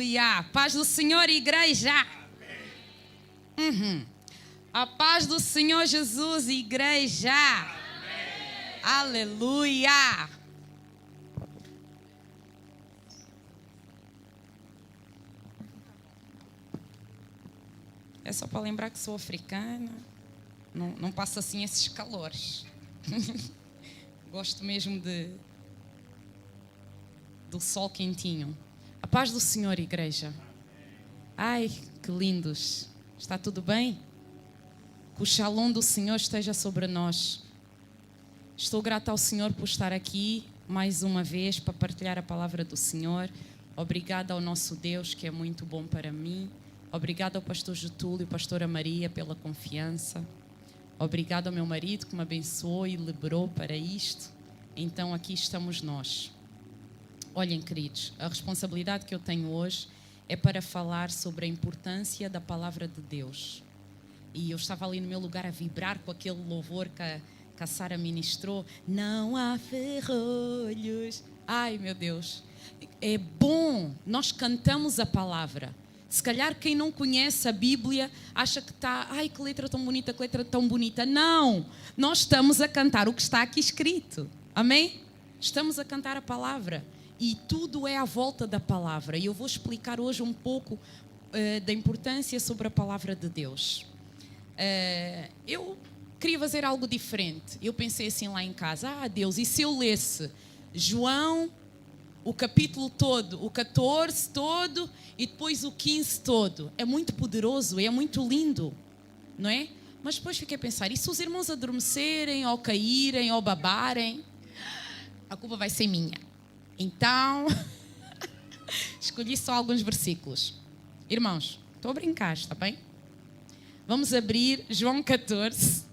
Aleluia. Paz do Senhor, igreja. A paz do Senhor Jesus, igreja. Amém. Aleluia. É só para lembrar que sou africana. Não passo assim esses calores. Gosto mesmo do sol quentinho. A paz do Senhor, igreja. Ai, que lindos. Está tudo bem? Que o shalom do Senhor esteja sobre nós. Estou grata ao Senhor por estar aqui mais uma vez para partilhar a palavra do Senhor. Obrigada ao nosso Deus, que é muito bom para mim. Obrigada ao pastor Getúlio e pastora Maria pela confiança. Obrigada ao meu marido que me abençoou e liberou para isto. Então aqui estamos nós. Olhem, queridos, a responsabilidade que eu tenho hoje é para falar sobre a importância da palavra de Deus. E eu estava ali no meu lugar a vibrar com aquele louvor que a Sara ministrou. Não há ferrolhos. Ai, meu Deus. É bom, nós cantamos a palavra. Se calhar quem não conhece a Bíblia acha que está... Ai, que letra tão bonita, que letra tão bonita. Não, nós estamos a cantar o que está aqui escrito. Amém? Estamos a cantar a palavra. E tudo é à volta da palavra. E eu vou explicar hoje um pouco da importância sobre a palavra de Deus. Eu queria fazer algo diferente. Eu pensei assim lá em casa. Deus, e se eu lesse João, o capítulo todo, o 14 todo e depois o 15 todo? É muito poderoso, é muito lindo, não é? Mas depois fiquei a pensar, e se os irmãos adormecerem, ou caírem, ou babarem? A culpa vai ser minha. Então, escolhi só alguns versículos. Irmãos, estou a brincar, está bem? Vamos abrir João 14.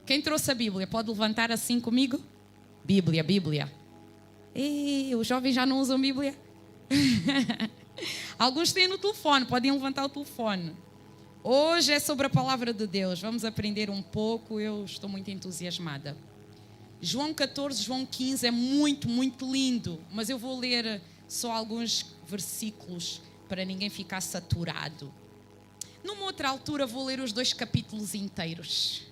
Quem trouxe a Bíblia pode levantar assim comigo? Bíblia. Ei, os jovens já não usam Bíblia? Alguns têm no telefone, podem levantar o telefone. Hoje é sobre a palavra de Deus. Vamos aprender um pouco, eu estou muito entusiasmada. João 14, João 15 é muito, muito lindo, mas eu vou ler só alguns versículos para ninguém ficar saturado. Numa outra altura vou ler os 2 capítulos inteiros.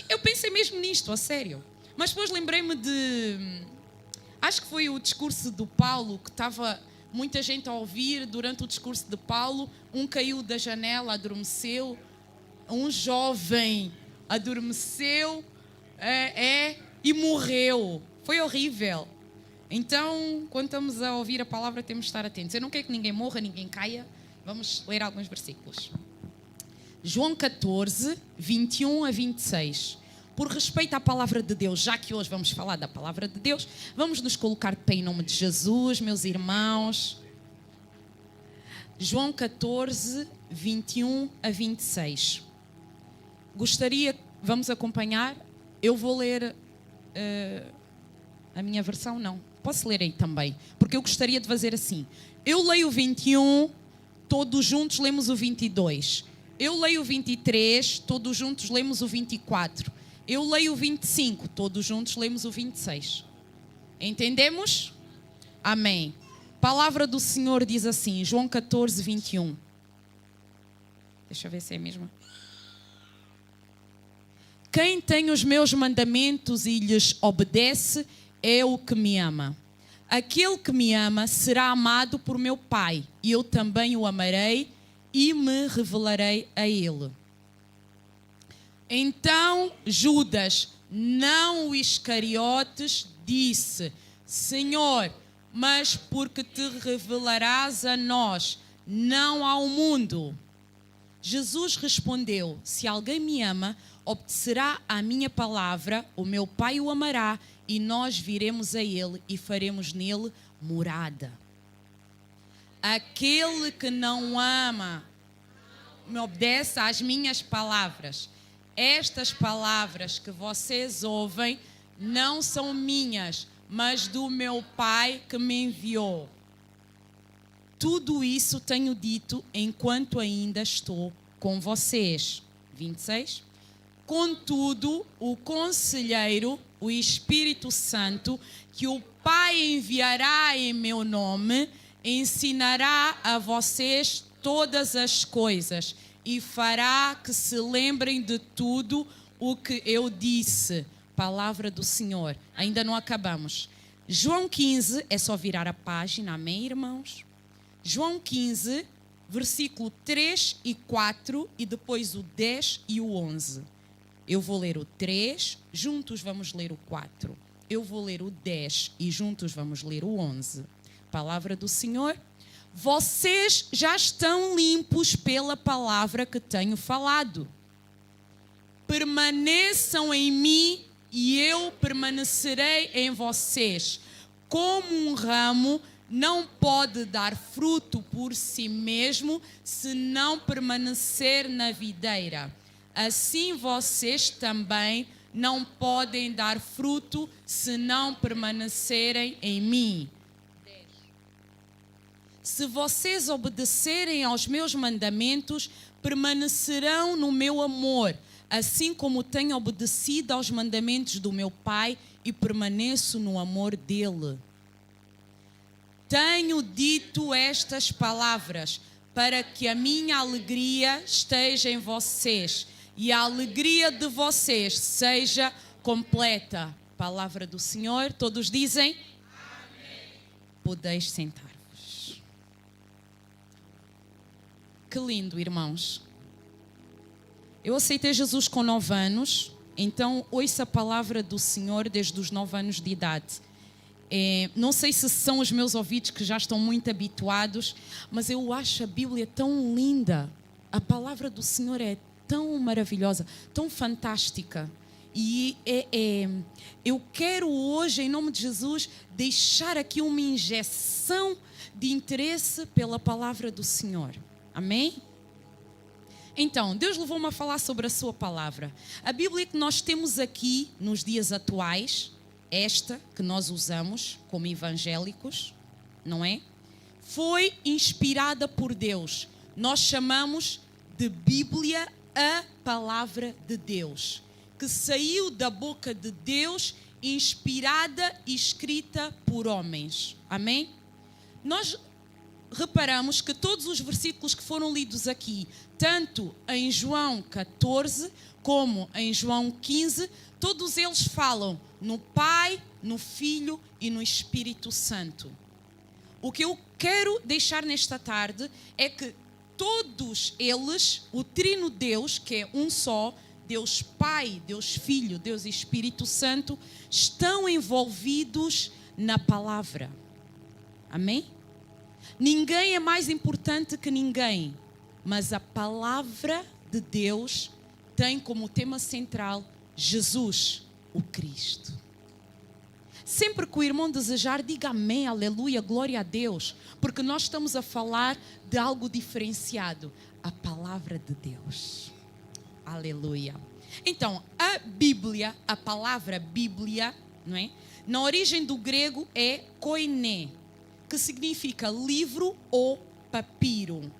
Eu pensei mesmo nisto, a sério. Mas depois lembrei-me acho que foi o discurso do Paulo, que estava muita gente a ouvir durante o discurso de Paulo. Um caiu da janela, adormeceu. Um jovem adormeceu e morreu. Foi horrível. Então, quando estamos a ouvir a palavra, temos de estar atentos. Eu não quero que ninguém morra, ninguém caia. Vamos ler alguns versículos. João 14, 21 a 26. Por respeito à palavra de Deus, já que hoje vamos falar da palavra de Deus, vamos nos colocar de pé em nome de Jesus, meus irmãos. João 14, 21 a 26. Vamos acompanhar? Eu vou ler a minha versão, não. Posso ler aí também, porque eu gostaria de fazer assim. Eu leio o 21, todos juntos lemos o 22. Eu leio o 23, todos juntos lemos o 24. Eu leio o 25, todos juntos lemos o 26. Entendemos? Amém. Palavra do Senhor diz assim, João 14, 21. Deixa eu ver se é mesmo. Quem tem os meus mandamentos e lhes obedece é o que me ama. Aquele que me ama será amado por meu Pai, e eu também o amarei e me revelarei a ele. Então Judas, não o Iscariotes, disse: Senhor, mas porque te revelarás a nós, não ao mundo. Jesus respondeu: se alguém me ama, obedecerá à minha palavra, o meu Pai o amará, e nós viremos a ele e faremos nele morada. Aquele que não ama, me obedece às minhas palavras. Estas palavras que vocês ouvem não são minhas, mas do meu Pai que me enviou. Tudo isso tenho dito enquanto ainda estou com vocês. 26. Contudo, o Conselheiro, o Espírito Santo, que o Pai enviará em meu nome, ensinará a vocês todas as coisas e fará que se lembrem de tudo o que eu disse. Palavra do Senhor. Ainda não acabamos. João 15, é só virar a página, amém, irmãos? João 15, versículo 3 e 4 e depois o 10 e o 11. Eu vou ler o 3, juntos vamos ler o 4. Eu vou ler o 10 e juntos vamos ler o 11. Palavra do Senhor. Vocês já estão limpos pela palavra que tenho falado. Permaneçam em mim e eu permanecerei em vocês. Como um ramo não pode dar fruto por si mesmo se não permanecer na videira, assim vocês também não podem dar fruto se não permanecerem em mim. Se vocês obedecerem aos meus mandamentos, permanecerão no meu amor, assim como tenho obedecido aos mandamentos do meu Pai e permaneço no amor dele. Tenho dito estas palavras para que a minha alegria esteja em vocês e a alegria de vocês seja completa. Palavra do Senhor, todos dizem? Amém. Podeis sentar-vos. Que lindo, irmãos. Eu aceitei Jesus com 9 anos, então ouço a palavra do Senhor desde os 9 anos de idade. Não sei se são os meus ouvidos que já estão muito habituados, mas eu acho a Bíblia tão linda. A palavra do Senhor é tão maravilhosa, tão fantástica. E eu quero hoje, em nome de Jesus, deixar aqui uma injeção de interesse pela palavra do Senhor. Amém? Então, Deus levou-me a falar sobre a sua palavra. A Bíblia que nós temos aqui nos dias atuais, esta que nós usamos como evangélicos, não é? Foi inspirada por Deus. Nós chamamos de Bíblia a palavra de Deus, que saiu da boca de Deus, inspirada e escrita por homens. Amém? Nós reparamos que todos os versículos que foram lidos aqui, tanto em João 14 como em João 15, todos eles falam no Pai, no Filho e no Espírito Santo. O que eu quero deixar nesta tarde é que todos eles, o Trino Deus, que é um só, Deus Pai, Deus Filho, Deus Espírito Santo, estão envolvidos na palavra. Amém? Ninguém é mais importante que ninguém, mas a palavra de Deus tem como tema central Jesus, o Cristo. Sempre que o irmão desejar, diga amém, aleluia, glória a Deus, porque nós estamos a falar de algo diferenciado, a palavra de Deus. Aleluia. Então, a Bíblia, a palavra Bíblia, não é? Na origem do grego é koiné, que significa livro ou papiro.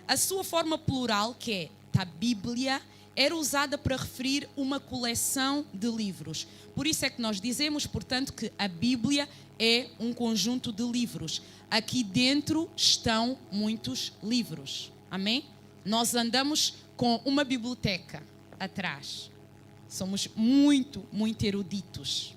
A sua forma plural, que é a Bíblia, era usada para referir uma coleção de livros. Por isso é que nós dizemos, portanto, que a Bíblia é um conjunto de livros. Aqui dentro estão muitos livros. Amém? Nós andamos com uma biblioteca atrás. Somos muito, muito eruditos.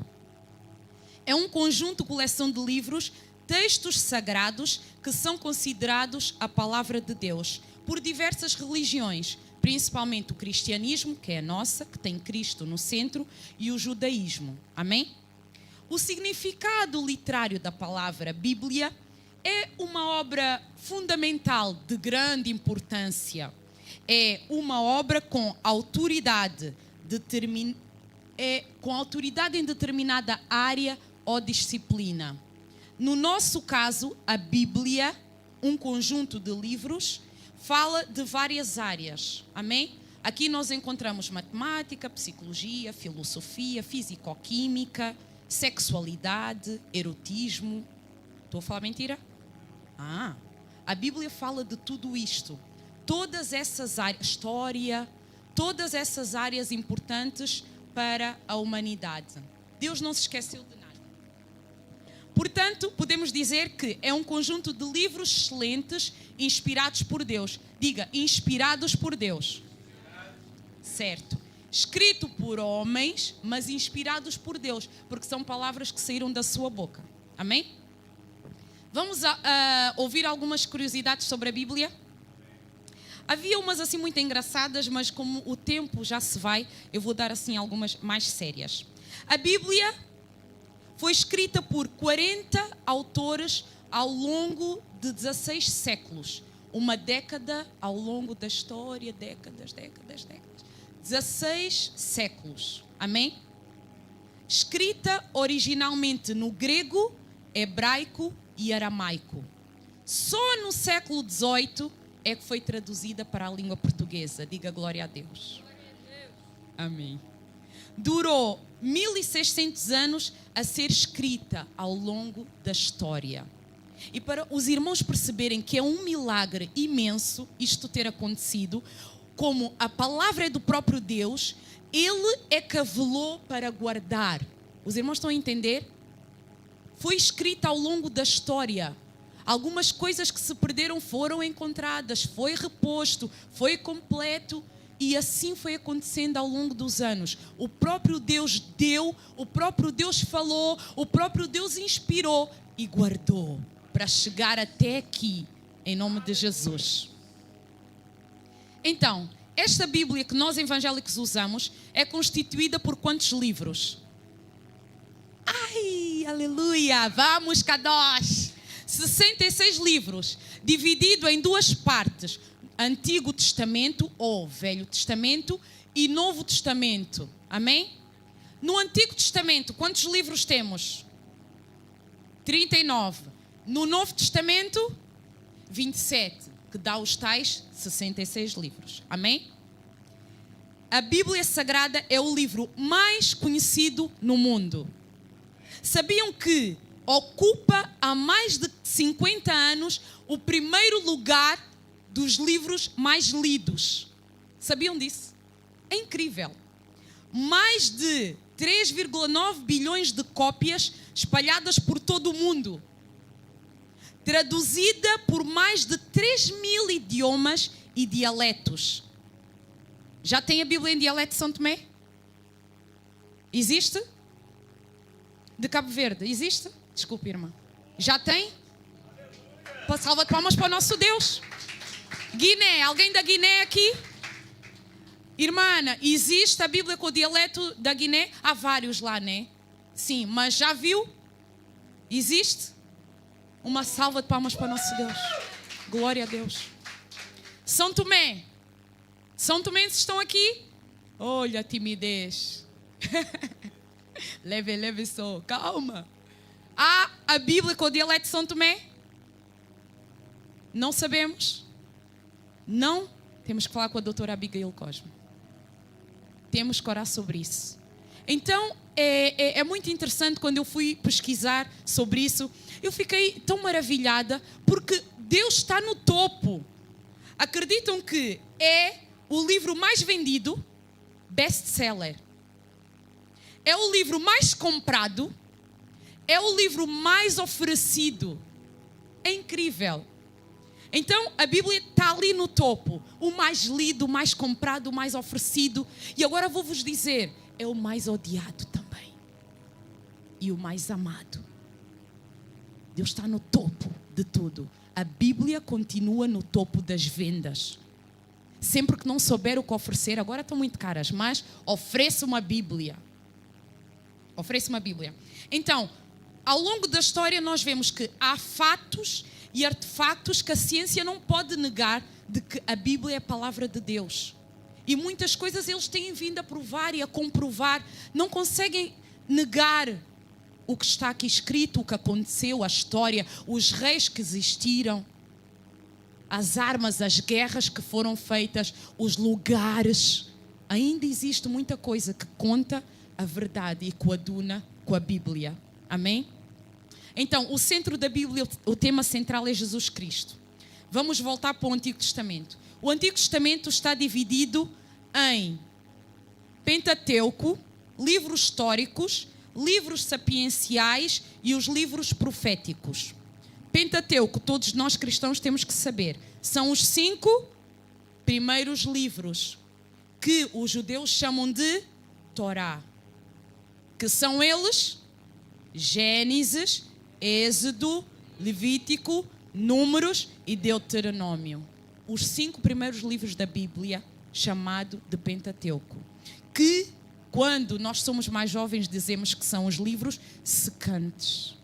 É um conjunto, coleção de livros, textos sagrados que são considerados a palavra de Deus por diversas religiões, principalmente o cristianismo, que é a nossa, que tem Cristo no centro, e o judaísmo. Amém? O significado literário da palavra Bíblia é uma obra fundamental de grande importância. É uma obra com autoridade em determinada área ou disciplina. No nosso caso, a Bíblia, um conjunto de livros, fala de várias áreas. Amém? Aqui nós encontramos matemática, psicologia, filosofia, fisicoquímica, sexualidade, erotismo. Estou a falar mentira? A Bíblia fala de tudo isto. Todas essas áreas, história, todas essas áreas importantes para a humanidade. Deus não se esqueceu de nada. Portanto, podemos dizer que é um conjunto de livros excelentes, inspirados por Deus. Diga, inspirados por Deus. Certo. Escrito por homens, mas inspirados por Deus, porque são palavras que saíram da sua boca. Amém? Vamos ouvir algumas curiosidades sobre a Bíblia? Havia umas assim muito engraçadas, mas como o tempo já se vai, eu vou dar assim algumas mais sérias. A Bíblia foi escrita por 40 autores ao longo de 16 séculos. Uma década ao longo da história, décadas. 16 séculos. Amém? Escrita originalmente no grego, hebraico e aramaico. Só no século XVIII é que foi traduzida para a língua portuguesa. Diga glória a Deus. Amém. Durou 1600 anos a ser escrita ao longo da história. E para os irmãos perceberem que é um milagre imenso isto ter acontecido, como a palavra é do próprio Deus, Ele é que a velou para guardar. Os irmãos estão a entender? Foi escrita ao longo da história. Algumas coisas que se perderam foram encontradas, foi reposto, foi completo. E assim foi acontecendo ao longo dos anos. O próprio Deus deu, o próprio Deus falou, o próprio Deus inspirou e guardou para chegar até aqui, em nome de Jesus. Então, esta Bíblia que nós evangélicos usamos é constituída por quantos livros? Ai, aleluia, vamos Kadosh! 66 livros, dividido em duas partes. Antigo Testamento ou Velho Testamento e Novo Testamento. Amém? No Antigo Testamento, quantos livros temos? 39. No Novo Testamento, 27, que dá os tais 66 livros. Amém? A Bíblia Sagrada é o livro mais conhecido no mundo. Sabiam que ocupa há mais de 50 anos o primeiro lugar dos livros mais lidos? Sabiam disso? É incrível. Mais de 3,9 bilhões de cópias espalhadas por todo o mundo. Traduzida por mais de 3.000 idiomas e dialetos. Já tem a Bíblia em dialeto de São Tomé? Existe? De Cabo Verde? Existe? Desculpe, irmã. Já tem? Salva de palmas para o nosso Deus. Guiné, alguém da Guiné aqui? Irmã Ana, existe a Bíblia com o dialeto da Guiné? Há vários lá, né? Sim, mas já viu? Existe? Uma salva de palmas para o nosso Deus. Glória a Deus. São Tomé. São Tomenses estão aqui? Olha a timidez. Leve só, calma. Há a Bíblia com o dialeto de São Tomé? Não sabemos? Não? Temos que falar com a doutora Abigail Cosme. Temos que orar sobre isso. Então, é muito interessante quando eu fui pesquisar sobre isso. Eu fiquei tão maravilhada porque Deus está no topo. Acreditam que é o livro mais vendido, best-seller. É o livro mais comprado. É o livro mais oferecido. É incrível. Então, a Bíblia está ali no topo. O mais lido, o mais comprado, o mais oferecido. E agora vou-vos dizer, é o mais odiado também. E o mais amado. Deus está no topo de tudo. A Bíblia continua no topo das vendas. Sempre que não souber o que oferecer, agora estão muito caras, mas ofereça uma Bíblia. Ofereça uma Bíblia. Então, ao longo da história nós vemos que há fatos e artefactos que a ciência não pode negar de que a Bíblia é a palavra de Deus. E muitas coisas eles têm vindo a provar e a comprovar. Não conseguem negar o que está aqui escrito, o que aconteceu, a história, os reis que existiram, as armas, as guerras que foram feitas, os lugares. Ainda existe muita coisa que conta a verdade e coaduna com a Bíblia. Amém? Então, o centro da Bíblia, o tema central é Jesus Cristo. Vamos voltar para o Antigo Testamento. O Antigo Testamento está dividido em Pentateuco, livros históricos, livros sapienciais e os livros proféticos. Pentateuco, todos nós cristãos temos que saber, são os 5 primeiros livros que os judeus chamam de Torá, que são eles Gênesis, Êxodo, Levítico, Números e Deuteronômio. Os 5 primeiros livros da Bíblia, chamado de Pentateuco, que quando nós somos mais jovens dizemos que são os livros secantes.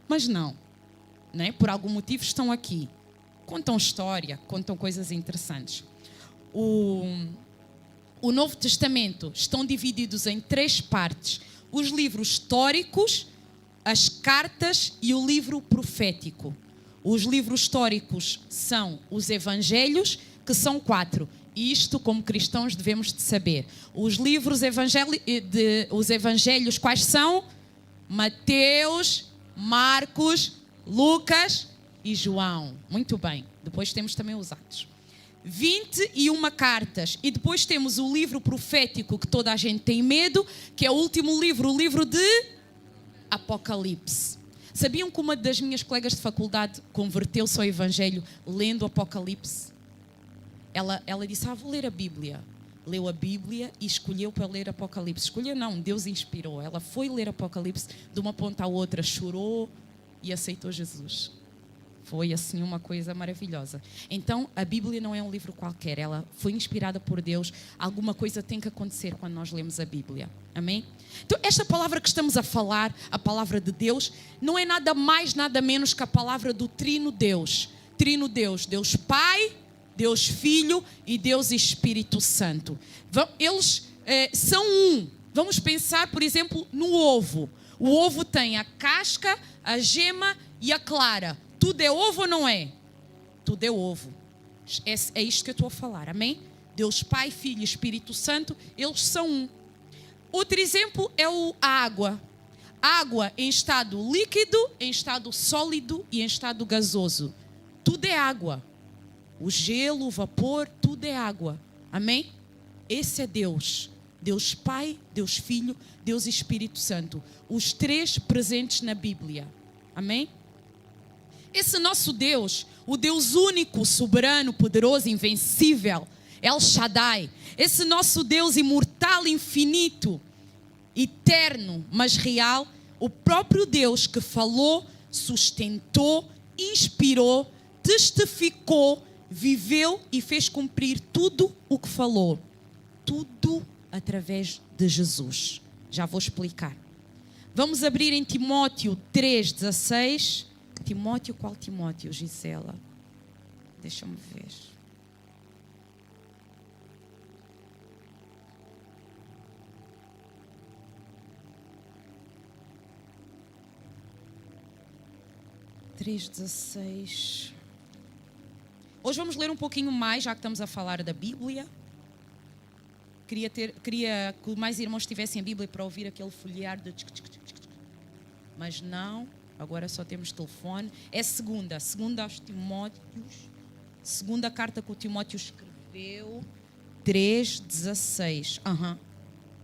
Mas não, né? Por algum motivo estão aqui. Contam história, contam coisas interessantes. O Novo Testamento estão divididos em 3 partes. Os livros históricos, as cartas e o livro profético. Os livros históricos são os evangelhos, que são 4. E isto, como cristãos, devemos de saber. Os livros os evangelhos quais são? Mateus, Marcos, Lucas e João. Muito bem. Depois temos também os Atos. 21 cartas. E depois temos o livro profético, que toda a gente tem medo, que é o último livro, o livro de Apocalipse. Sabiam que uma das minhas colegas de faculdade converteu-se ao Evangelho lendo Apocalipse? Ela disse, vou ler a Bíblia. Leu a Bíblia e escolheu para ler Apocalipse. Escolheu não, Deus inspirou. Ela foi ler Apocalipse de uma ponta à outra, chorou e aceitou Jesus. Foi assim uma coisa maravilhosa. Então, a Bíblia não é um livro qualquer. Ela foi inspirada por Deus. Alguma coisa tem que acontecer quando nós lemos a Bíblia. Amém? Então, esta palavra que estamos a falar, a palavra de Deus, não é nada mais, nada menos que a palavra do Trino Deus. Trino Deus. Deus Pai, Deus Filho e Deus Espírito Santo. Eles são um. Vamos pensar, por exemplo, no ovo. O ovo tem a casca, a gema e a clara. Tudo é ovo ou não é? Tudo é ovo. É isto que eu estou a falar, amém? Deus Pai, Filho e Espírito Santo, eles são um. Outro exemplo é a água. Água em estado líquido, em estado sólido e em estado gasoso. Tudo é água. O gelo, o vapor, tudo é água. Amém? Esse é Deus. Deus Pai, Deus Filho, Deus Espírito Santo. Os 3 presentes na Bíblia. Amém? Esse nosso Deus, o Deus único, soberano, poderoso, invencível, El Shaddai. Esse nosso Deus imortal, infinito, eterno, mas real. O próprio Deus que falou, sustentou, inspirou, testificou, viveu e fez cumprir tudo o que falou. Tudo através de Jesus. Já vou explicar. Vamos abrir em Timóteo 3,16. Timóteo, qual Timóteo, Gisela? Deixa-me ver. (3:16). Hoje vamos ler um pouquinho mais, já que estamos a falar da Bíblia. Queria que mais irmãos tivessem a Bíblia para ouvir aquele folhear de... Mas não, agora só temos telefone. É segunda aos Timóteos. Segunda carta que o Timóteo escreveu, 3:16.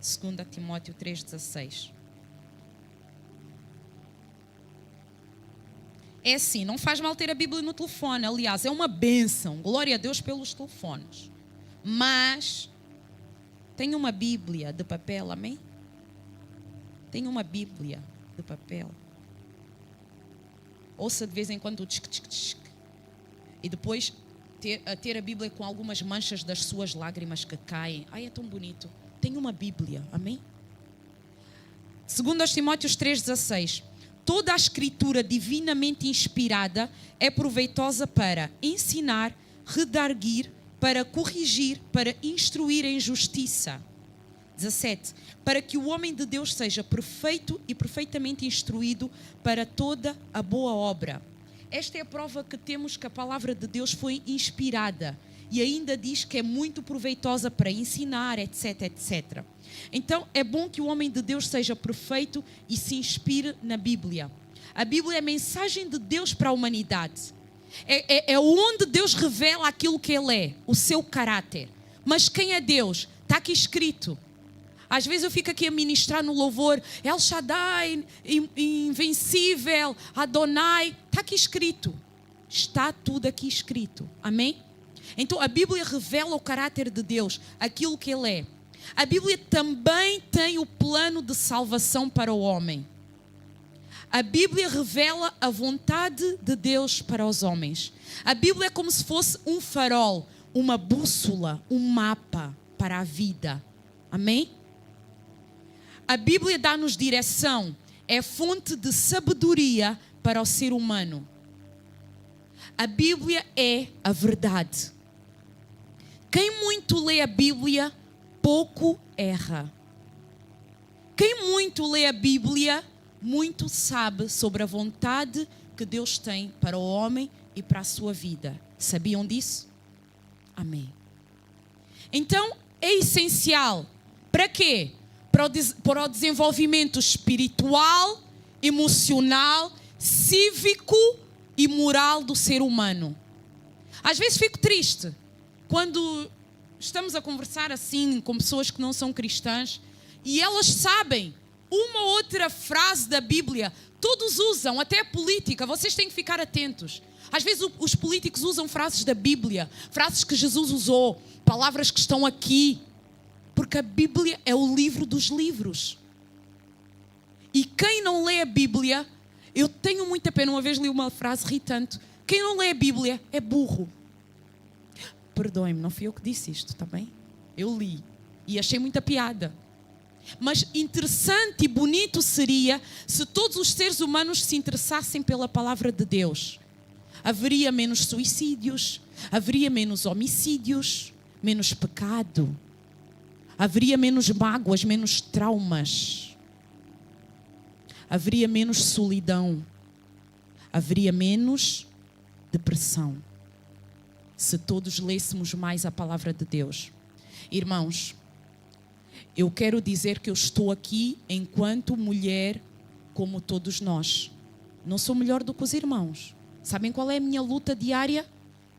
Segunda Timóteo 3:16. É assim, não faz mal ter a Bíblia no telefone. Aliás, é uma bênção. Glória a Deus pelos telefones. Mas tenha uma Bíblia de papel, amém? Tenha uma Bíblia de papel. Ouça de vez em quando o tchic, tchic, tchic. E depois ter a Bíblia com algumas manchas das suas lágrimas que caem. Ai, é tão bonito. Tenha uma Bíblia, amém? Segundo aos Timóteos 3:16. Toda a escritura divinamente inspirada é proveitosa para ensinar, redarguir, para corrigir, para instruir em justiça. 17. Para que o homem de Deus seja perfeito e perfeitamente instruído para toda a boa obra. Esta é a prova que temos que a palavra de Deus foi inspirada. E ainda diz que é muito proveitosa para ensinar, etc, etc. Então, é bom que o homem de Deus seja perfeito e se inspire na Bíblia. A Bíblia é a mensagem de Deus para a humanidade. É onde Deus revela aquilo que Ele é, o seu caráter. Mas quem é Deus? Está aqui escrito. Às vezes eu fico aqui a ministrar no louvor, El Shaddai, invencível, Adonai. Está aqui escrito. Está tudo aqui escrito. Amém? Então a Bíblia revela o caráter de Deus, aquilo que Ele é. A Bíblia também tem o plano de salvação para o homem. A Bíblia revela a vontade de Deus para os homens. A Bíblia é como se fosse um farol, uma bússola, um mapa para a vida. Amém? A Bíblia dá-nos direção, é fonte de sabedoria para o ser humano. A Bíblia é a verdade. Quem muito lê a Bíblia, pouco erra. Quem muito lê a Bíblia, muito sabe sobre a vontade que Deus tem para o homem e para a sua vida. Sabiam disso? Amém. Então, é essencial. Para quê? Para o desenvolvimento espiritual, emocional, cívico e moral do ser humano. Às vezes fico triste quando estamos a conversar assim com pessoas que não são cristãs e elas sabem uma ou outra frase da Bíblia. Todos usam, até a política. Vocês têm que ficar atentos. Às vezes os políticos usam frases da Bíblia, frases que Jesus usou, palavras que estão aqui. Porque a Bíblia é o livro dos livros. E quem não lê a Bíblia, eu tenho muita pena, uma vez li uma frase irritante, quem não lê a Bíblia é burro. Perdoem-me, não fui eu que disse isto, está bem? Eu li e achei muita piada. Mas interessante e bonito seria se todos os seres humanos se interessassem pela palavra de Deus. Haveria menos suicídios, haveria menos homicídios, menos pecado. Haveria menos mágoas, menos traumas. Haveria menos solidão. Haveria menos depressão. Se todos lêssemos mais a palavra de Deus. Irmãos, eu quero dizer que eu estou aqui enquanto mulher como todos nós. Não sou melhor do que os irmãos. Sabem qual é a minha luta diária?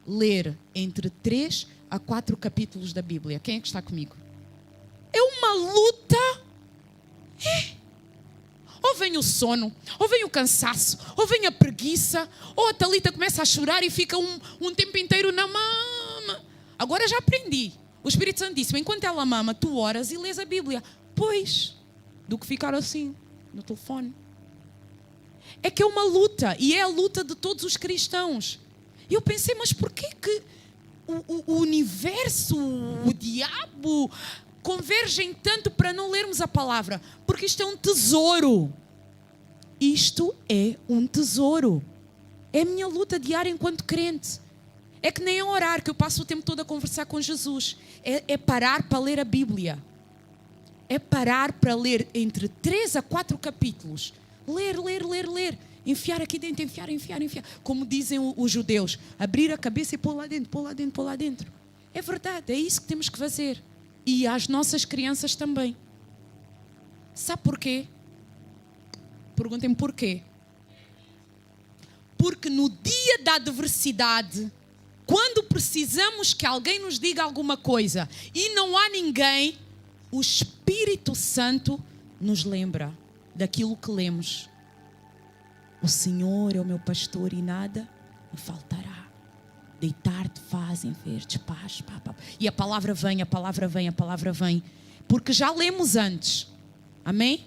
Ler entre 3 a 4 capítulos da Bíblia. Quem é que está comigo? É uma luta. Ou vem o sono, ou vem o cansaço, ou vem a preguiça, ou a Thalita começa a chorar e fica um tempo inteiro na mama. Agora já aprendi. O Espírito Santo disse, enquanto ela mama, tu oras e lês a Bíblia. Pois, do que ficar assim, no telefone. É que é uma luta, e é a luta de todos os cristãos. E eu pensei, mas porquê que o universo, o diabo convergem tanto para não lermos a palavra? Porque isto é um tesouro. Isto é um tesouro. É a minha luta diária enquanto crente. É que nem a orar, que eu passo o tempo todo a conversar com Jesus. É parar para ler a Bíblia. É parar para ler entre 3 a 4 capítulos. Ler, ler, ler, ler. Enfiar aqui dentro, enfiar, enfiar, enfiar. Como dizem os judeus, abrir a cabeça e pôr lá dentro, pôr lá dentro, pôr lá dentro. É verdade, é isso que temos que fazer. E às nossas crianças também. Sabe porquê? Perguntem-me porquê. Porque no dia da adversidade, quando precisamos que alguém nos diga alguma coisa e não há ninguém, o Espírito Santo nos lembra daquilo que lemos. O Senhor é o meu pastor e nada me faltará. Deitar-te fazem ver-te paz. Pá, pá. E a palavra vem, a palavra vem, a palavra vem. Porque já lemos antes. Amém?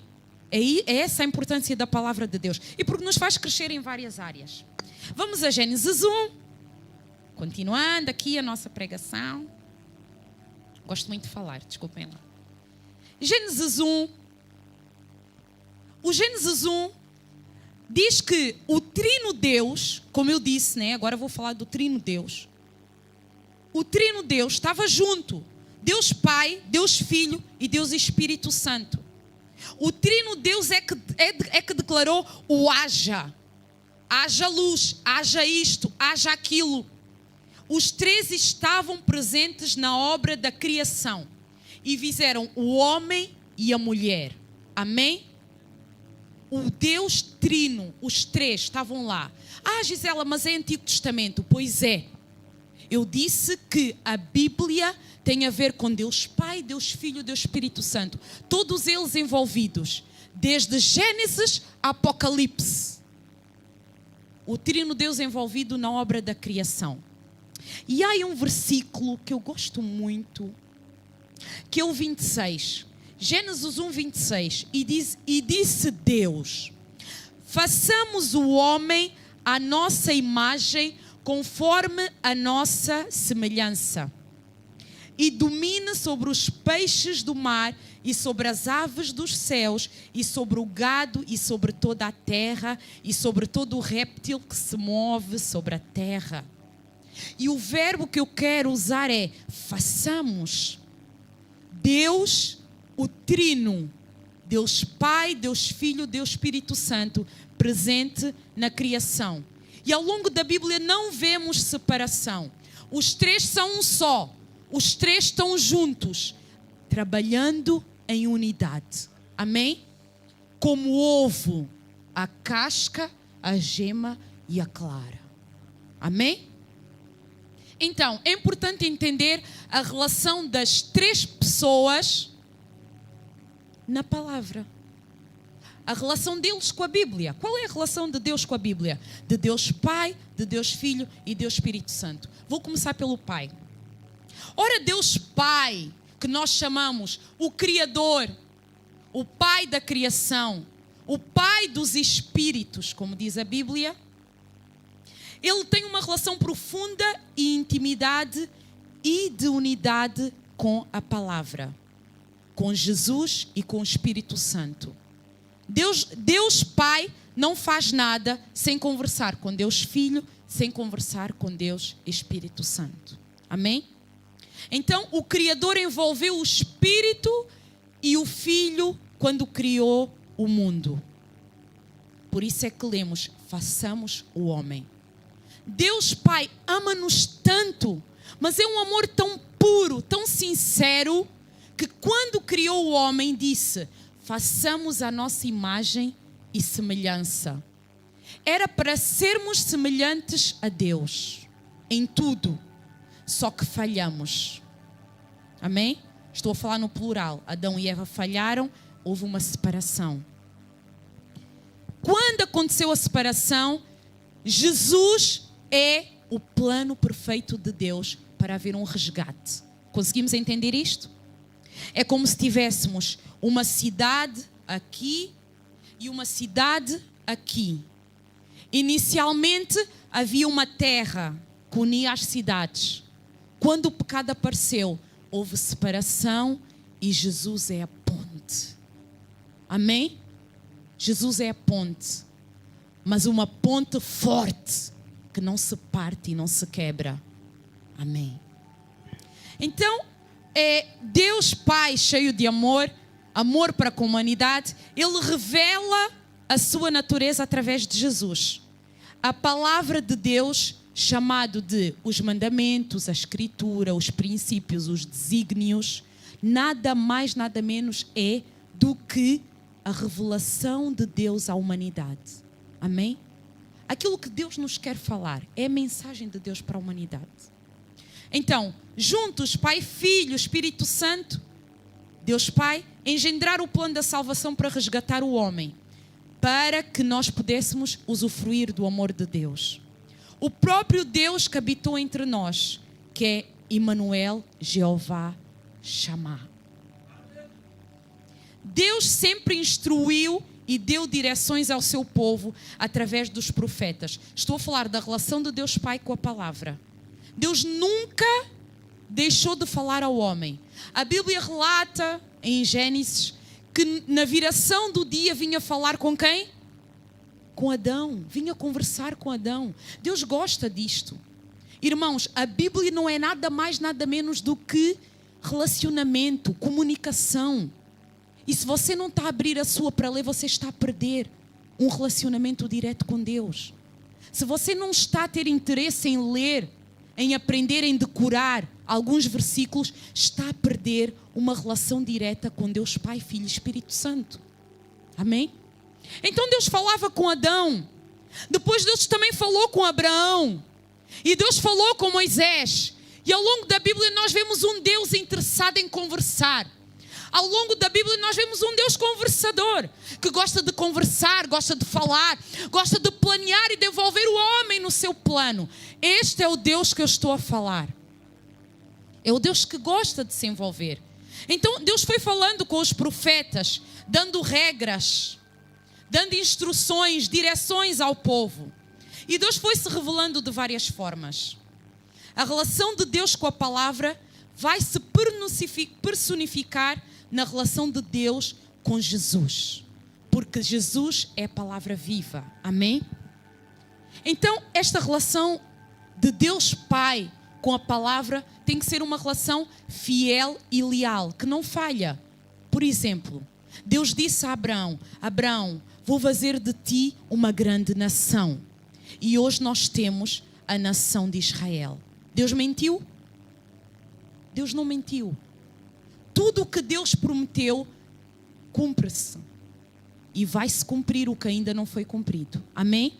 É essa a importância da palavra de Deus. E porque nos faz crescer em várias áreas. Vamos a Gênesis 1. Continuando aqui a nossa pregação. Gosto muito de falar, desculpem lá. Gênesis 1. O Gênesis 1 diz que o Trino Deus, como eu disse, né? Agora vou falar do Trino Deus. O Trino Deus estava junto. Deus Pai, Deus Filho e Deus Espírito Santo. O Trino Deus é que declarou o haja. Haja luz, haja isto, haja aquilo. Os três estavam presentes na obra da criação. E fizeram o homem e a mulher. Amém? O Deus Trino, os três estavam lá. Ah, Gisela, mas é Antigo Testamento. Pois é. Eu disse que a Bíblia tem a ver com Deus Pai, Deus Filho, Deus Espírito Santo. Todos eles envolvidos, desde Gênesis a Apocalipse. O Trino Deus envolvido na obra da criação. E há um versículo que eu gosto muito, que é o 26. Gênesis 1, 26. E disse Deus: façamos o homem à nossa imagem, conforme a nossa semelhança. E domine sobre os peixes do mar, e sobre as aves dos céus, e sobre o gado, e sobre toda a terra, e sobre todo o réptil que se move sobre a terra. E o verbo que eu quero usar é façamos. Deus, o Trino, Deus Pai, Deus Filho, Deus Espírito Santo, presente na criação. E ao longo da Bíblia não vemos separação. Os três são um só. Os três estão juntos, trabalhando em unidade. Amém? Como o ovo, a casca, a gema e a clara. Amém? Então, é importante entender a relação das três pessoas na palavra. A relação deles com a Bíblia. Qual é a relação de Deus com a Bíblia? De Deus Pai, de Deus Filho e Deus Espírito Santo. Vou começar pelo Pai. Ora, Deus Pai, que nós chamamos o Criador, o Pai da criação, o Pai dos Espíritos, como diz a Bíblia, Ele tem uma relação profunda e intimidade e de unidade com a palavra, com Jesus e com o Espírito Santo. Deus Pai não faz nada sem conversar com Deus Filho, sem conversar com Deus Espírito Santo. Amém? Então, o Criador envolveu o Espírito e o Filho quando criou o mundo. Por isso é que lemos, façamos o homem. Deus Pai ama-nos tanto, mas é um amor tão puro, tão sincero, que quando criou o homem disse, façamos a nossa imagem e semelhança. Era para sermos semelhantes a Deus, em tudo, só que falhamos. Amém? Estou a falar no plural. Adão e Eva falharam, houve uma separação. Quando aconteceu a separação, Jesus é o plano perfeito de Deus para haver um resgate. Conseguimos entender isto? É como se tivéssemos uma cidade aqui e uma cidade aqui. Inicialmente havia uma terra que unia as cidades. Quando o pecado apareceu, houve separação e Jesus é a ponte. Amém? Jesus é a ponte, mas uma ponte forte que não se parte e não se quebra. Amém? Então, Deus Pai cheio de amor, amor para com a humanidade, Ele revela a sua natureza através de Jesus. A palavra de Deus, chamado de os mandamentos, a escritura, os princípios, os desígnios, nada mais, nada menos é do que a revelação de Deus à humanidade. Amém? Aquilo que Deus nos quer falar é a mensagem de Deus para a humanidade. Então, juntos, Pai, Filho, Espírito Santo, Deus Pai, engendraram o plano da salvação para resgatar o homem, para que nós pudéssemos usufruir do amor de Deus. O próprio Deus que habitou entre nós, que é Emmanuel, Jeová, Shammah. Deus sempre instruiu e deu direções ao seu povo através dos profetas. Estou a falar da relação de Deus Pai com a palavra. Deus nunca deixou de falar ao homem. A Bíblia relata em Gênesis que na viração do dia vinha falar com quem? Com Adão. Vinha conversar com Adão. Deus gosta disto. Irmãos, a Bíblia não é nada mais, nada menos do que relacionamento, comunicação. E se você não está a abrir a sua para ler, você está a perder um relacionamento direto com Deus. Se você não está a ter interesse em ler, em aprender, em decorar alguns versículos, está a perder uma relação direta com Deus Pai, Filho e Espírito Santo. Amém? Então Deus falava com Adão. Depois Deus também falou com Abraão. E Deus falou com Moisés. E ao longo da Bíblia nós vemos um Deus interessado em conversar. Ao longo da Bíblia nós vemos um Deus conversador, que gosta de conversar, gosta de falar, gosta de planear e de envolver o homem no seu plano. Este é o Deus que eu estou a falar. É o Deus que gosta de se envolver. Então Deus foi falando com os profetas, dando regras, dando instruções, direções ao povo. E Deus foi se revelando de várias formas. A relação de Deus com a palavra vai se personificar na relação de Deus com Jesus. Porque Jesus é a palavra viva. Amém? Então, esta relação de Deus Pai com a palavra tem que ser uma relação fiel e leal, que não falha. Por exemplo, Deus disse a Abraão: Abraão, vou fazer de ti uma grande nação. E hoje nós temos a nação de Israel. Deus mentiu? Deus não mentiu. Tudo o que Deus prometeu, cumpre-se. E vai-se cumprir o que ainda não foi cumprido. Amém?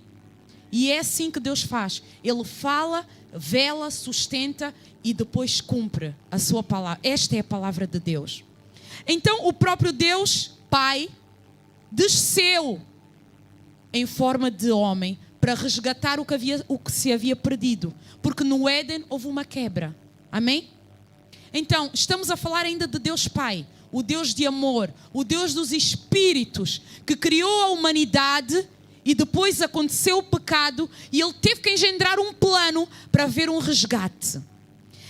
E é assim que Deus faz. Ele fala, vela, sustenta e depois cumpre a sua palavra. Esta é a palavra de Deus. Então o próprio Deus, Pai, desceu em forma de homem para resgatar o que se havia perdido. Porque no Éden houve uma quebra. Amém? Então, estamos a falar ainda de Deus Pai, o Deus de amor, o Deus dos Espíritos, que criou a humanidade e depois aconteceu o pecado e Ele teve que engendrar um plano para haver um resgate.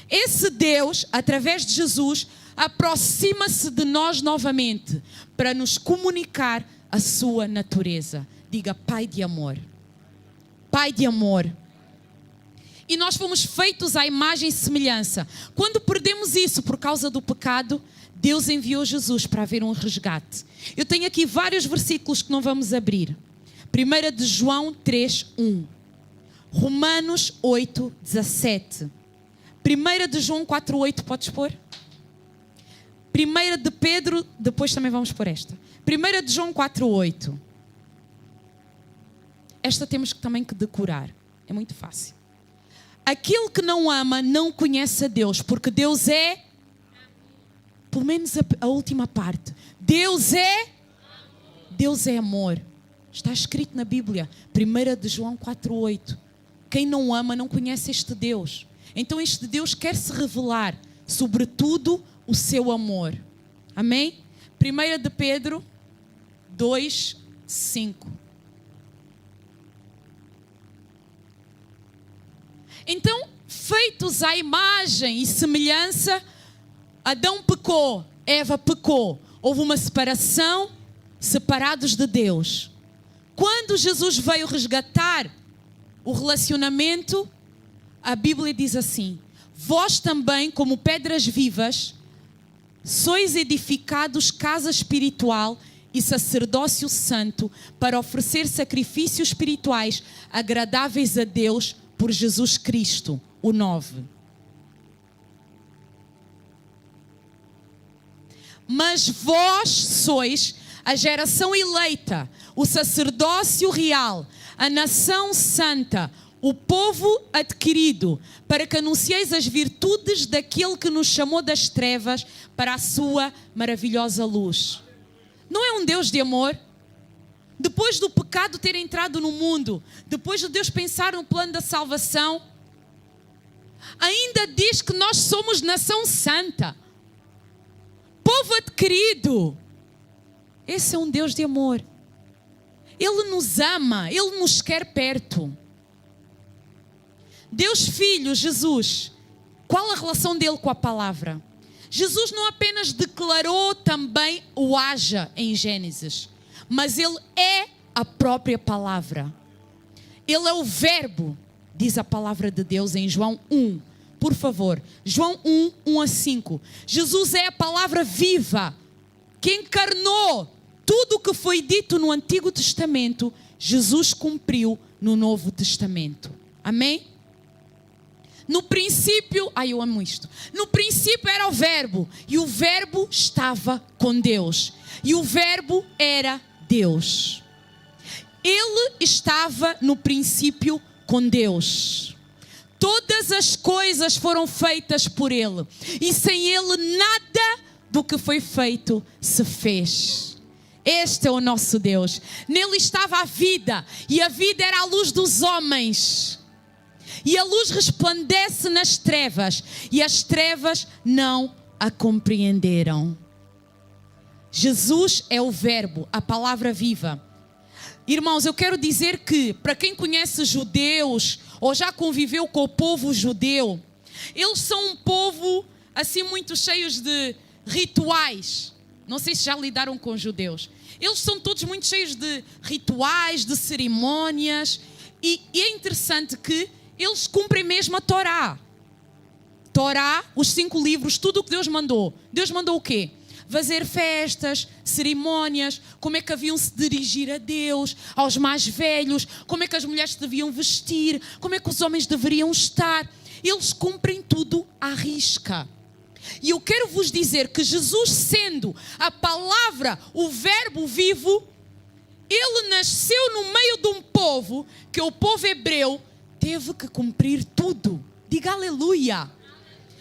Esse Deus, através de Jesus, aproxima-se de nós novamente para nos comunicar a sua natureza. Diga: Pai de amor. Pai de amor. E nós fomos feitos à imagem e semelhança. Quando perdemos isso por causa do pecado, Deus enviou Jesus para haver um resgate. Eu tenho aqui vários versículos que não vamos abrir. 1 de João 3:1. Romanos 8:17. 1 de João 4:8, podes pôr? 1 de Pedro, depois também vamos pôr esta. 1 de João 4:8. Esta temos também que decorar. É muito fácil. Aquele que não ama não conhece a Deus, porque Deus é, pelo menos a última parte, Deus é amor. Está escrito na Bíblia, 1 de João 4:8. Quem não ama não conhece este Deus. Então este Deus quer se revelar, sobretudo o seu amor. Amém? 1 de Pedro 2:5. Então, feitos à imagem e semelhança, Adão pecou, Eva pecou. Houve uma separação, separados de Deus. Quando Jesus veio resgatar o relacionamento, a Bíblia diz assim: vós também, como pedras vivas, sois edificados casa espiritual e sacerdócio santo para oferecer sacrifícios espirituais agradáveis a Deus por Jesus Cristo. O 9. Mas vós sois a geração eleita, o sacerdócio real, a nação santa, o povo adquirido, para que anuncieis as virtudes daquele que nos chamou das trevas para a sua maravilhosa luz. Não é um Deus de amor? Depois do pecado ter entrado no mundo, depois de Deus pensar no plano da salvação, ainda diz que nós somos nação santa, povo adquirido. Esse é um Deus de amor. Ele nos ama, Ele nos quer perto. Deus Filho, Jesus, qual a relação dele com a palavra? Jesus não apenas declarou também o haja em Gênesis, mas ele é a própria palavra. Ele é o verbo, diz a palavra de Deus em João 1. Por favor, João 1, 1-5. Jesus é a palavra viva, que encarnou tudo o que foi dito no Antigo Testamento. Jesus cumpriu no Novo Testamento. Amém? No princípio, eu amo isto. No princípio era o verbo, e o verbo estava com Deus, e o verbo era Deus. Ele estava no princípio com Deus. Todas as coisas foram feitas por Ele. E sem Ele nada do que foi feito se fez. Este é o nosso Deus. Nele estava a vida. E a vida era a luz dos homens. E a luz resplandece nas trevas. E as trevas não a compreenderam. Jesus é o Verbo, a palavra viva. Irmãos, eu quero dizer que, para quem conhece judeus, ou já conviveu com o povo judeu, eles são um povo, assim, muito cheios de rituais. Não sei se já lidaram com judeus. Eles são todos muito cheios de rituais, de cerimônias. E é interessante que eles cumprem mesmo a Torá. Torá, os 5 livros, tudo o que Deus mandou. Deus mandou o quê? Fazer festas, cerimônias, como é que haviam se dirigir a Deus, aos mais velhos, como é que as mulheres se deviam vestir, como é que os homens deveriam estar. Eles cumprem tudo à risca. E eu quero vos dizer que Jesus, sendo a palavra, o Verbo vivo, Ele nasceu no meio de um povo, que o povo hebreu teve que cumprir tudo. Diga aleluia.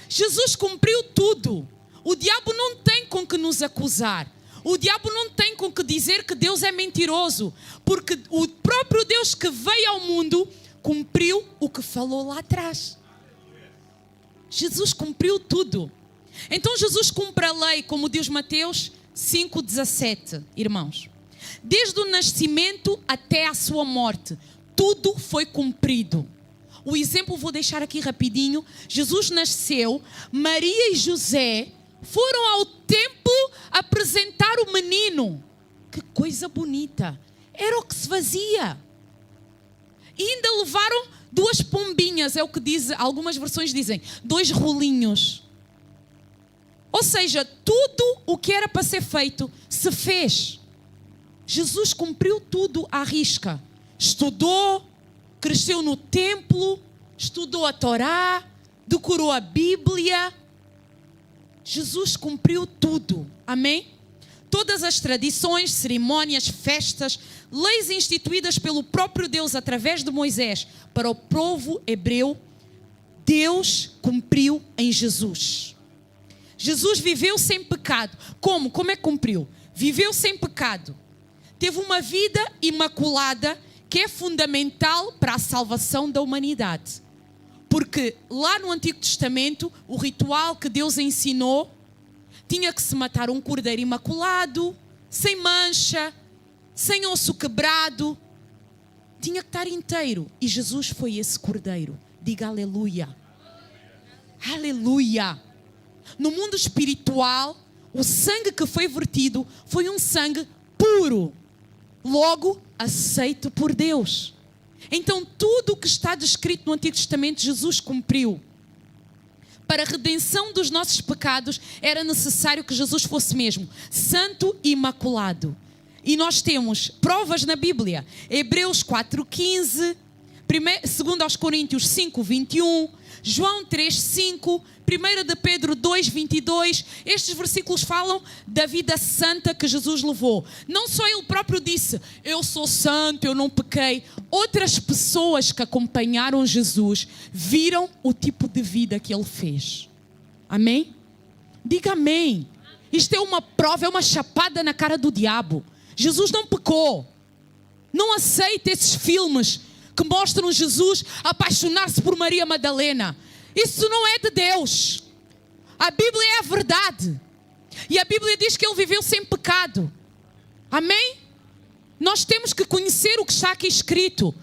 Jesus cumpriu tudo. O diabo não tem com que nos acusar. O diabo não tem com que dizer que Deus é mentiroso. Porque o próprio Deus que veio ao mundo cumpriu o que falou lá atrás. Jesus cumpriu tudo. Então Jesus cumpre a lei, como diz Mateus 5,17, irmãos. Desde o nascimento até a sua morte, tudo foi cumprido. O exemplo vou deixar aqui rapidinho. Jesus nasceu, Maria e José foram ao templo apresentar o menino. Que coisa bonita. Era o que se fazia. E ainda levaram 2 pombinhas, é o que diz, algumas versões dizem, 2 rolinhos. Ou seja, tudo o que era para ser feito se fez. Jesus cumpriu tudo à risca. Estudou, cresceu no templo, estudou a Torá, decorou a Bíblia. Jesus cumpriu tudo. Amém? Todas as tradições, cerimônias, festas, leis instituídas pelo próprio Deus através de Moisés para o povo hebreu, Deus cumpriu em Jesus. Jesus viveu sem pecado. Como? Como é que cumpriu? Viveu sem pecado. Teve uma vida imaculada que é fundamental para a salvação da humanidade. Porque lá no Antigo Testamento, o ritual que Deus ensinou, tinha que se matar um cordeiro imaculado, sem mancha, sem osso quebrado. Tinha que estar inteiro. E Jesus foi esse cordeiro. Diga aleluia. Aleluia. No mundo espiritual, o sangue que foi vertido foi um sangue puro. Logo, aceito por Deus. Então, tudo o que está descrito no Antigo Testamento, Jesus cumpriu. Para a redenção dos nossos pecados, era necessário que Jesus fosse mesmo santo e imaculado. E nós temos provas na Bíblia. Hebreus 4,15, 2 Coríntios 5,21, João 3,5, 1 de Pedro 2,22. Estes versículos falam da vida santa que Jesus levou. Não só Ele próprio disse, eu sou santo, eu não pequei. Outras pessoas que acompanharam Jesus viram o tipo de vida que Ele fez. Amém? Diga amém. Isto é uma prova, é uma chapada na cara do diabo. Jesus não pecou. Não aceite esses filmes que mostram Jesus apaixonar-se por Maria Madalena. Isso não é de Deus. A Bíblia é a verdade. E a Bíblia diz que Ele viveu sem pecado. Amém? Nós temos que conhecer o que está aqui escrito.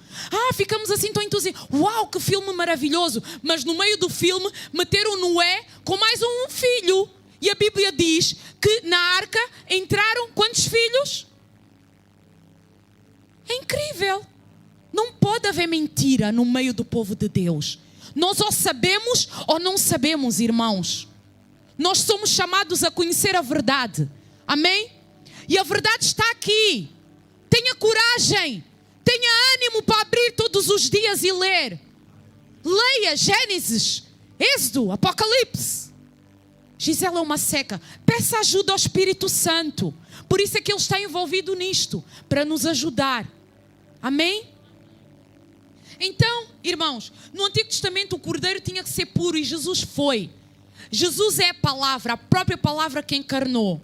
Ficamos assim tão entusiasmados. Uau, que filme maravilhoso. Mas no meio do filme meteram Noé com mais um filho. E a Bíblia diz que na arca entraram quantos filhos? É incrível. Não pode haver mentira no meio do povo de Deus. Nós ou sabemos ou não sabemos, irmãos. Nós somos chamados a conhecer a verdade. Amém? E a verdade está aqui. Tenha coragem. Tenha ânimo para abrir todos os dias e ler. Leia Gênesis, Êxodo, Apocalipse. Gisela é uma seca. Peça ajuda ao Espírito Santo. Por isso é que Ele está envolvido nisto. Para nos ajudar. Amém? Então, irmãos, no Antigo Testamento o cordeiro tinha que ser puro e Jesus foi. Jesus é a palavra, a própria palavra que encarnou.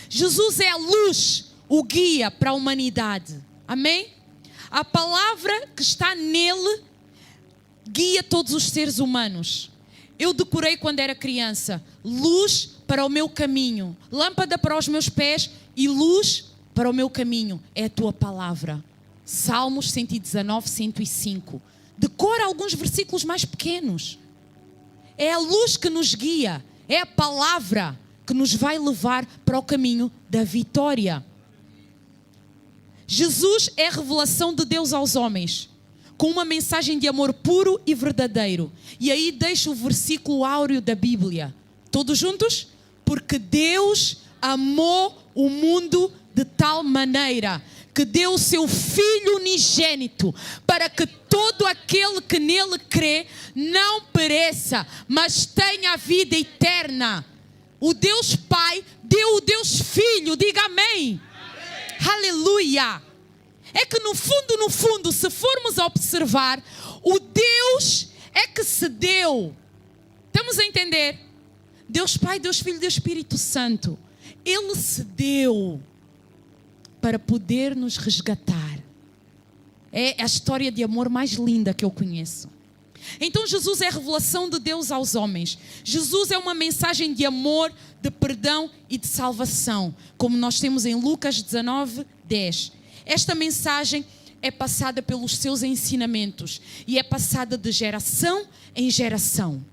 Jesus é a luz, o guia para a humanidade. Amém? A palavra que está nele guia todos os seres humanos. Eu decorei quando era criança: luz para o meu caminho, lâmpada para os meus pés e luz para o meu caminho é a tua palavra. Salmos 119, 105. Decora alguns versículos mais pequenos. É a luz que nos guia, é a palavra que nos vai levar para o caminho da vitória. Jesus é a revelação de Deus aos homens, com uma mensagem de amor puro e verdadeiro. E aí deixo o versículo áureo da Bíblia. Todos juntos? Porque Deus amou o mundo de tal maneira que deu o seu Filho unigênito, para que todo aquele que nele crê não pereça, mas tenha a vida eterna. O Deus Pai deu o Deus Filho, diga amém. Aleluia! É que no fundo, se formos a observar, o Deus é que se deu. Estamos a entender? Deus Pai, Deus Filho, Deus Espírito Santo. Ele se deu para poder nos resgatar. É a história de amor mais linda que eu conheço. Então Jesus é a revelação de Deus aos homens. Jesus é uma mensagem de amor, de perdão e de salvação, como nós temos em Lucas 19, 10. Esta mensagem é passada pelos seus ensinamentos e é passada de geração em geração.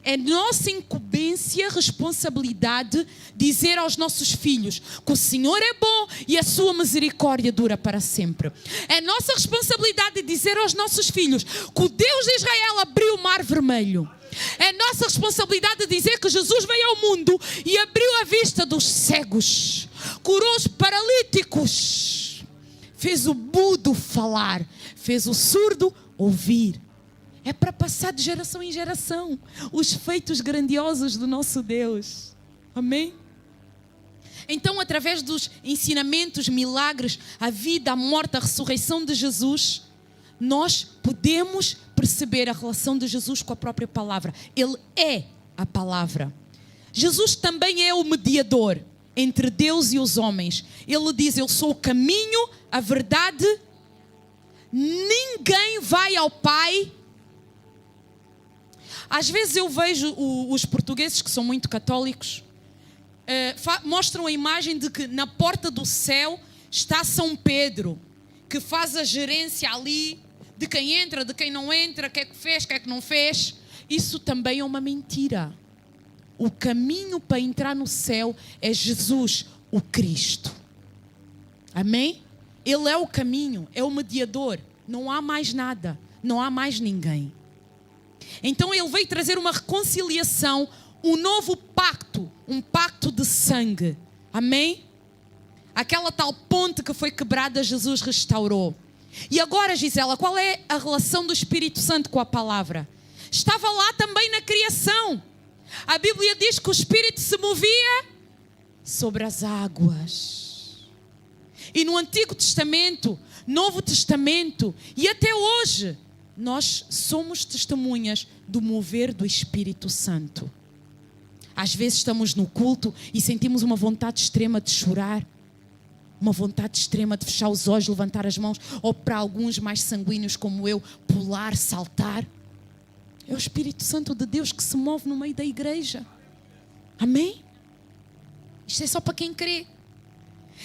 É nossa incumbência, responsabilidade dizer aos nossos filhos que o Senhor é bom e a sua misericórdia dura para sempre. É nossa responsabilidade dizer aos nossos filhos que o Deus de Israel abriu o mar vermelho. É nossa responsabilidade dizer que Jesus veio ao mundo e abriu a vista dos cegos, curou os paralíticos, fez o mudo falar, fez o surdo ouvir. É para passar de geração em geração os feitos grandiosos do nosso Deus. Amém? Então, através dos ensinamentos, milagres, a vida, a morte, a ressurreição de Jesus, nós podemos perceber a relação de Jesus com a própria palavra. Ele é a palavra. Jesus também é o mediador entre Deus e os homens. Ele diz: eu sou o caminho, a verdade. Ninguém vai ao Pai. Às vezes eu vejo os portugueses que são muito católicos, mostram a imagem de que na porta do céu está São Pedro, que faz a gerência ali de quem entra, de quem não entra, o que é que fez, o que é que não fez. Isso também é uma mentira. O caminho para entrar no céu é Jesus, o Cristo. Amém? Ele é o caminho, é o mediador. Não há mais nada, não há mais ninguém. Então ele veio trazer uma reconciliação, um novo pacto, um pacto de sangue. Amém? Aquela tal ponte que foi quebrada, Jesus restaurou. E agora, Gisela, qual é a relação do Espírito Santo com a palavra? Estava lá também na criação. A Bíblia diz que o Espírito se movia sobre as águas. E no Antigo Testamento, Novo Testamento e até hoje, nós somos testemunhas do mover do Espírito Santo. Às vezes estamos no culto e sentimos uma vontade extrema de chorar, uma vontade extrema de fechar os olhos, levantar as mãos, ou para alguns mais sanguíneos como eu, pular, saltar. É o Espírito Santo de Deus que se move no meio da igreja. Amém? Isto é só para quem crê.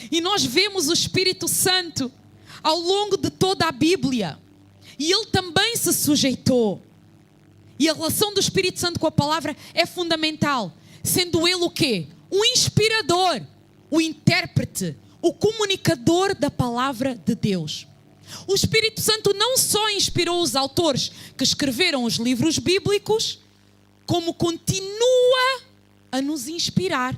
E nós vemos o Espírito Santo ao longo de toda a Bíblia. E ele também se sujeitou. E a relação do Espírito Santo com a palavra é fundamental. Sendo ele o quê? O inspirador, o intérprete, o comunicador da palavra de Deus. O Espírito Santo não só inspirou os autores que escreveram os livros bíblicos, como continua a nos inspirar.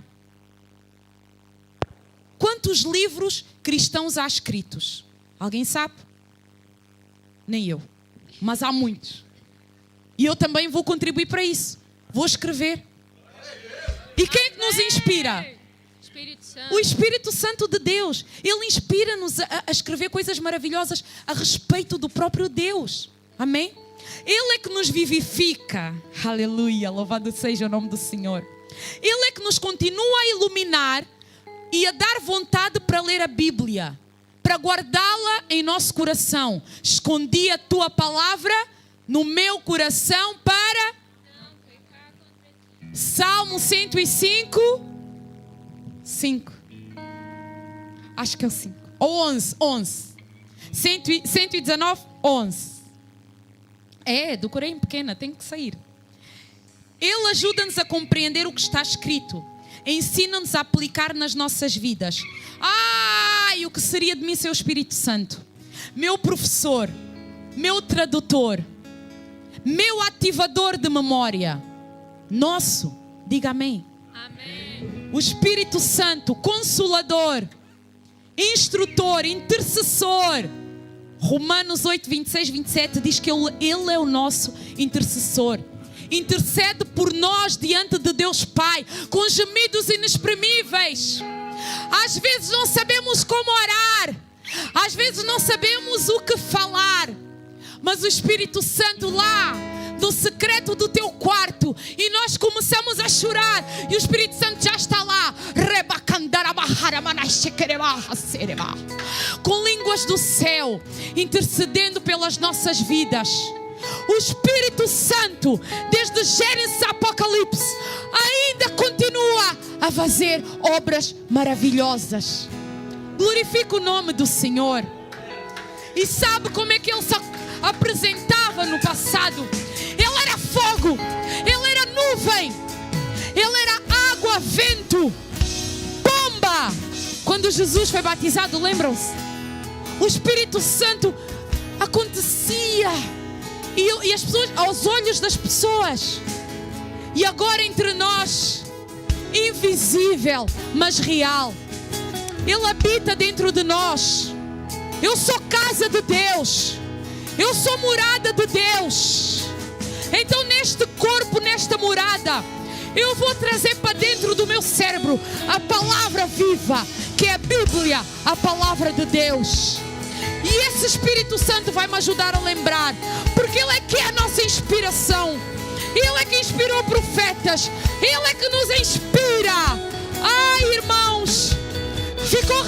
Quantos livros cristãos há escritos? Alguém sabe? Nem eu, mas há muitos. E eu também vou contribuir para isso. Vou escrever. E quem é que nos inspira? O Espírito Santo de Deus. Ele inspira-nos a escrever coisas maravilhosas a respeito do próprio Deus. Amém? Ele é que nos vivifica. Aleluia, louvado seja o nome do Senhor. Ele é que nos continua a iluminar e a dar vontade para ler a Bíblia, para guardá-la em nosso coração. Escondi a tua palavra no meu coração para... Salmo 105, 5. Acho que é o 5. Ou 11. 119, 11. Decorei em pequena, tem que sair. Ele ajuda-nos a compreender o que está escrito. Ensina-nos a aplicar nas nossas vidas. E o que seria de mim sem o Espírito Santo? Meu professor, meu tradutor, meu ativador de memória. Nosso, diga amém. Amém. O Espírito Santo, consolador, instrutor, intercessor. Romanos 8, 26, 27 diz que Ele é o nosso intercessor. Intercede por nós diante de Deus Pai, com gemidos inexprimíveis. Às vezes não sabemos como orar, às vezes não sabemos o que falar, mas o Espírito Santo lá, no secreto do teu quarto, e nós começamos a chorar, e o Espírito Santo já está lá, com línguas do céu, intercedendo pelas nossas vidas. O Espírito Santo, desde Gênesis a Apocalipse, ainda continua a fazer obras maravilhosas. Glorifica o nome do Senhor. E sabe como é que Ele se apresentava no passado? Ele era fogo, Ele era nuvem, Ele era água, vento, pomba. Quando Jesus foi batizado, lembram-se? O Espírito Santo acontecia e as pessoas, aos olhos das pessoas. E agora entre nós, invisível, mas real, Ele habita dentro de nós. Eu sou casa de Deus, eu sou morada de Deus. Então neste corpo, nesta morada, eu vou trazer para dentro do meu cérebro a palavra viva, que é a Bíblia, a palavra de Deus. E esse Espírito Santo vai me ajudar a lembrar, porque Ele é que é a nossa inspiração. Ele é que inspirou profetas, Ele é que nos inspira. Irmãos, ficou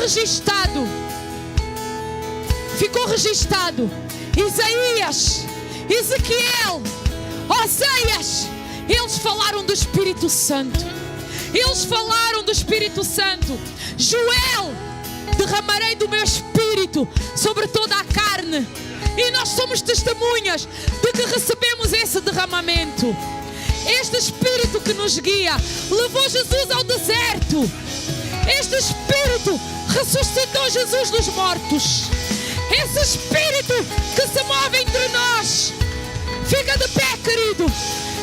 registado Isaías, Ezequiel, Oséias, eles falaram do Espírito Santo. Joel, derramarei do meu Espírito sobre toda a carne. E nós somos testemunhas de que recebemos esse derramamento. Este Espírito que nos guia levou Jesus ao deserto. Este Espírito ressuscitou Jesus dos mortos. Esse Espírito que se move entre nós. Fica de pé, querido.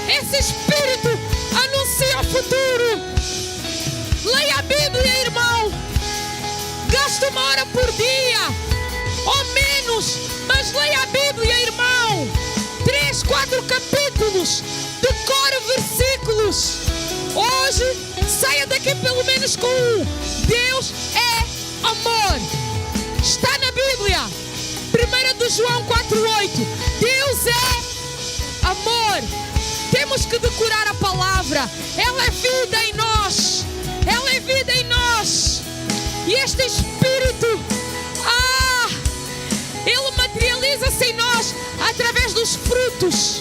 Esse Espírito anuncia o futuro. Leia a Bíblia, irmão. Gaste 1 hora por dia, ou menos, mas leia a Bíblia, irmão. 3, 4 capítulos, decore versículos. Hoje, saia daqui pelo menos com um. Deus é amor. Está na Bíblia. 1 João 4,8. Deus é amor. Temos que decorar a palavra. Ela é vida em nós. Ela é vida em nós. E este Espírito, Ele materializa-se em nós através dos frutos,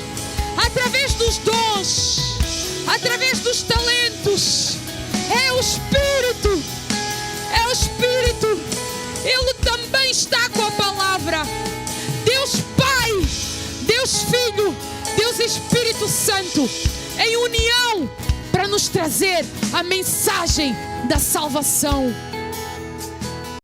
através dos dons, através dos talentos. É o Espírito. Ele também está com a palavra. Deus Pai, Deus Filho, Deus Espírito Santo, em união, para nos trazer a mensagem da salvação.